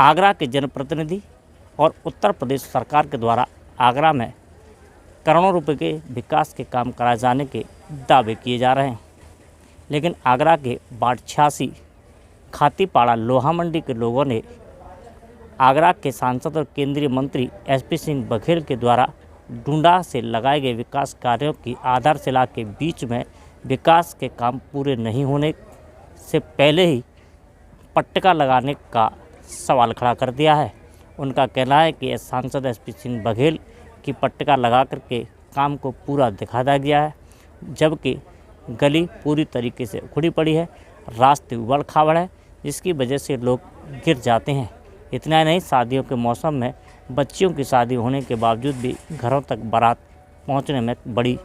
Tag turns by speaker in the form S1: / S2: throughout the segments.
S1: आगरा के जनप्रतिनिधि और उत्तर प्रदेश सरकार के द्वारा आगरा में करोड़ों रुपए के विकास के काम कराए जाने के दावे किए जा रहे हैं, लेकिन आगरा के वार्ड 86 खातीपाड़ा लोहा मंडी के लोगों ने आगरा के सांसद और केंद्रीय मंत्री एसपी सिंह बघेल के द्वारा डूंडा से लगाए गए विकास कार्यों की आधारशिला के बीच में विकास के काम पूरे नहीं होने से पहले ही पट्टिका लगाने का सवाल खड़ा कर दिया है। उनका कहना है कि सांसद एसपी सिंह बघेल की पट्टिका लगा करके काम को पूरा दिखा दिया गया है, जबकि गली पूरी तरीके से उखड़ी पड़ी है, रास्ते उबड़ खाबड़ है, जिसकी वजह से लोग गिर जाते हैं। इतना नहीं, शादियों के मौसम में बच्चियों की शादी होने के बावजूद भी घरों तक बारात पहुंचने में बड़ी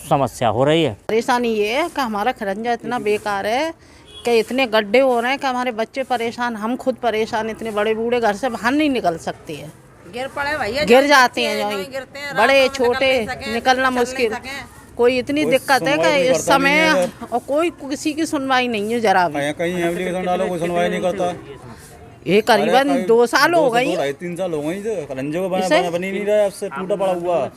S1: समस्या हो रही है।
S2: परेशानी ये है कि हमारा खरंजा इतना बेकार है कि इतने गड्ढे हो रहे हैं कि हमारे बच्चे परेशान, हम खुद परेशान, इतने बड़े बूढ़े घर से बाहर नहीं निकल सकते हैं,
S3: गिर पड़े भैया,
S2: गिर जाते हैं, बड़े छोटे निकलना मुश्किल। कोई इतनी दिक्कत है कि इस समय और कोई किसी की सुनवाई नहीं है जरा भी।
S4: कहीं एप्लीकेशन डालो कोई सुनवाई नहीं करता।
S2: ये करीबन 2 साल हो गई,
S4: 3 साल हो गए, खरंजे को बनी नहीं रहा, आपसे टूटा पड़ा हुआ।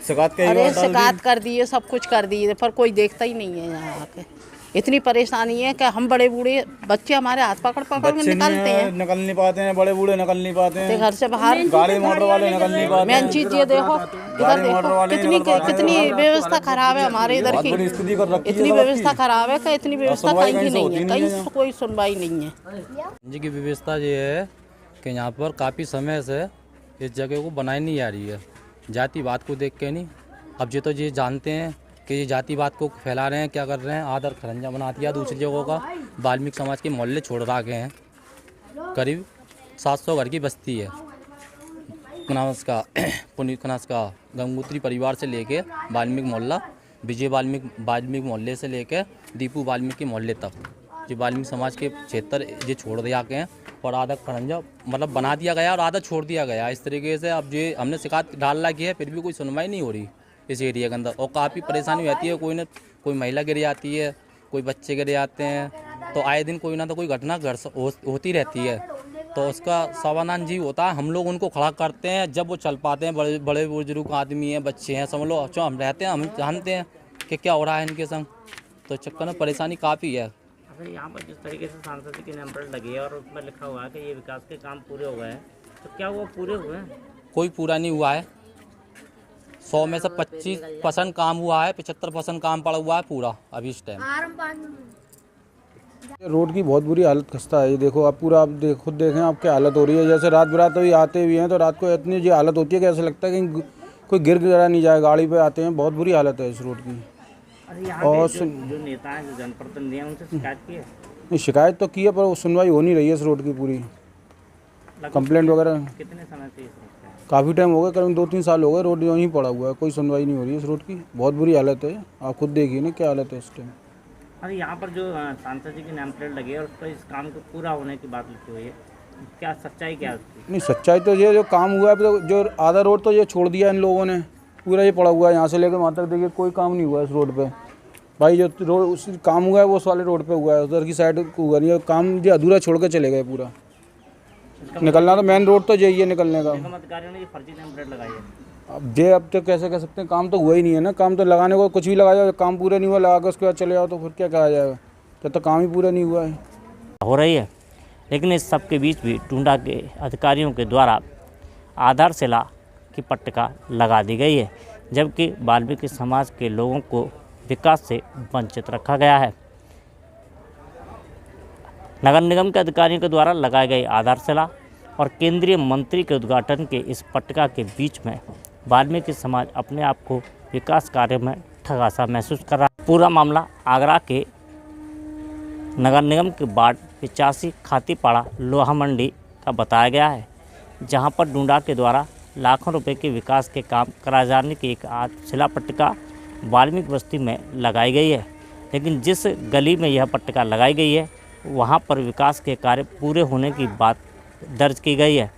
S2: शिकायत कर दी है, सब कुछ कर दी है, पर कोई देखता ही नहीं है यहाँ आके। इतनी परेशानी है कि हम बड़े बूढ़े बच्चे हमारे हाथ पकड़ पकड़ के निकलते हैं,
S4: निकल नहीं पाते हैं, बड़े बूढ़े निकल नहीं पाते हैं
S2: घर से बाहर।
S4: गाड़ी मोटर वाले निकल नहीं पाते।
S2: मेन चीज ये देखो, इधर देखो कितनी व्यवस्था खराब है हमारे इधर की। इतनी व्यवस्था खराब है कि इतनी व्यवस्था कहीं की नहीं है, कहीं कोई सुनवाई नहीं है।
S5: जी की व्यवस्था ये है कि यहाँ पर काफ़ी समय से इस जगह को बनाई नहीं जा रही है, जातिवाद को देख के नहीं। अब ये तो ये जानते हैं कि ये जातिवाद को फैला रहे हैं, क्या कर रहे हैं, आदर खरंजा बना दिया दूसरी जगहों का। वाल्मीकि समाज के मोहल्ले छोड़ रखे हैं, करीब 700 घर की बस्ती है। कनास का गंगोत्री परिवार से लेके वाल्मीकि मोहल्ला, विजय वाल्मीकि मोहल्ले से लेके दीपू वाल्मीकि मोहल्ले तक जो वाल्मीकि समाज के क्षेत्र ये छोड़ दिया गए हैं और आधा खरंजा मतलब बना दिया गया और आधा छोड़ दिया गया। इस तरीके से अब ये हमने शिकायत डालना की है, फिर भी कोई सुनवाई नहीं हो रही इस एरिया के अंदर, और काफ़ी परेशानी रहती है। कोई महिला गिर जाती है, कोई बच्चे गिर जाते हैं, तो आए दिन कोई ना तो कोई घटना घर से होती रहती है। तो उसका समाधान जी होता है, हम लोग उनको खड़ा करते हैं जब वो चल पाते हैं। बड़े बड़े बुजुर्ग आदमी हैं, बच्चे हैं, समझ लो हम रहते हैं, हम जानते हैं कि क्या हो रहा है इनके संग, तो चक्कर में परेशानी काफ़ी है।
S1: अच्छा, यहाँ पर जिस तरीके से सांसद की नेम प्लेट लगी है और उसमें लिखा हुआ है कि ये विकास के काम पूरे हो गए हैं, तो क्या वो पूरे हुए हैं?
S5: कोई पूरा नहीं हुआ है। 100 में से 25% काम हुआ है, 75% काम पड़ा हुआ है पूरा अभी इस टाइम।
S4: रोड की बहुत बुरी हालत खस्ता है। ये देखो आप पूरा, आप खुद देखें आप क्या हालत हो रही है। जैसे रात बिरात भी आते हुए हैं तो रात को इतनी जी हालत होती है कि ऐसा लगता है कि कोई गिर गिरा नहीं जाए, गाड़ी पे आते हैं। बहुत बुरी हालत है इस रोड की।
S1: और जो नेता हैं, जो जनप्रतिनिधि हैं, उनसे शिकायत की है?
S4: नहीं, शिकायत तो की है पर सुनवाई हो नहीं रही है इस रोड की पूरी। कंप्लेंट वगैरह
S1: कितने समय से
S4: काफ़ी टाइम हो गया, करीब 2-3 साल हो गए रोड यूँ पड़ा हुआ है, कोई सुनवाई नहीं हो रही है इस रोड की। बहुत बुरी हालत है, आप खुद देखिए ना क्या हालत है इस टाइम।
S1: अरे यहाँ पर जो सांसद जी की नेम प्लेट लगी है और उस पर इस काम को पूरा होने की बात लिखी हुई है, क्या सच्चाई क्या है?
S4: नहीं, सच्चाई तो ये जो काम हुआ है, तो जो आधा रोड तो ये छोड़ दिया इन लोगों ने, पूरा ये पड़ा हुआ है यहाँ से लेकर वहाँ तक। देखिए कोई काम नहीं हुआ इस रोड पे भाई। जो रोड उस काम हुआ है वो उस वाले रोड पे हुआ है, उधर की साइड हुआ नहीं है काम। जो अधूरा छोड़ के चले गए पूरा। निकलना तो मेन रोड तो यही है निकलने का।
S1: अधिकारियों ने फर्जी नेम प्लेट लगाई है।
S4: अब तो कैसे कह सकते हैं, काम तो हुआ ही नहीं है ना। काम तो लगाने को कुछ भी लगाया, काम पूरा नहीं हुआ, लगा के उसके बाद चले जाओ तो फिर क्या कहा जाएगा, जब तक काम ही पूरा नहीं हुआ है।
S1: हो रही है, लेकिन इस सब के बीच भी डूंडा के अधिकारियों के द्वारा आधारशिला की पट्टिका लगा दी गई है, जबकि वाल्मीकि समाज के लोगों को विकास से वंचित रखा गया है। नगर निगम के अधिकारियों के द्वारा लगाई गई आधारशिला और केंद्रीय मंत्री के उद्घाटन के इस पट्टिका के बीच में वाल्मीकि समाज अपने आप को विकास कार्य में ठगा सा महसूस कर रहा है। पूरा मामला आगरा के नगर निगम के वार्ड 85 खातीपाड़ा लोहा मंडी का बताया गया है, जहां पर डूंडा के द्वारा लाखों रुपए के विकास के काम कराए जाने की एक शिला पट्टिका वाल्मीकि बस्ती में लगाई गई है। लेकिन जिस गली में यह पट्टिका लगाई गई है वहां पर विकास के कार्य पूरे होने की बात दर्ज की गई है,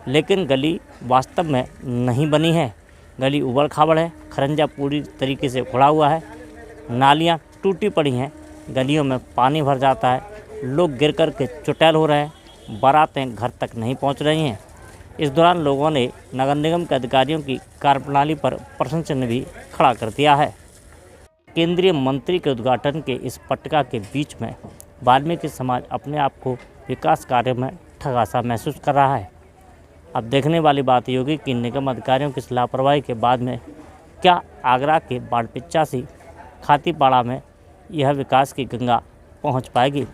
S1: लेकिन गली वास्तव में नहीं बनी है। गली उबड़ खाबड़ है, खरंजा पूरी तरीके से उखड़ा हुआ है, नालियां टूटी पड़ी हैं, गलियों में पानी भर जाता है, लोग गिर कर के चुटैल हो रहे हैं, बारातें घर तक नहीं पहुंच रही हैं। इस दौरान लोगों ने नगर निगम के अधिकारियों की कार्यप्रणाली पर प्रश्न चिन्ह भी खड़ा कर दिया है। केंद्रीय मंत्री के उद्घाटन के इस पट्टिका के बीच में वाल्मीकि समाज अपने आप को विकास कार्य में ठगा सा महसूस कर रहा है। अब देखने वाली बात ये होगी कि निगम अधिकारियों की लापरवाही के बाद में क्या आगरा के बाड़पिचासी खातीपाड़ा में यह विकास की गंगा पहुंच पाएगी।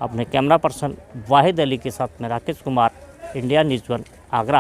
S1: अपने कैमरा पर्सन वाहिद अली के साथ में राकेश कुमार, इंडिया न्यूज़ 1 आगरा।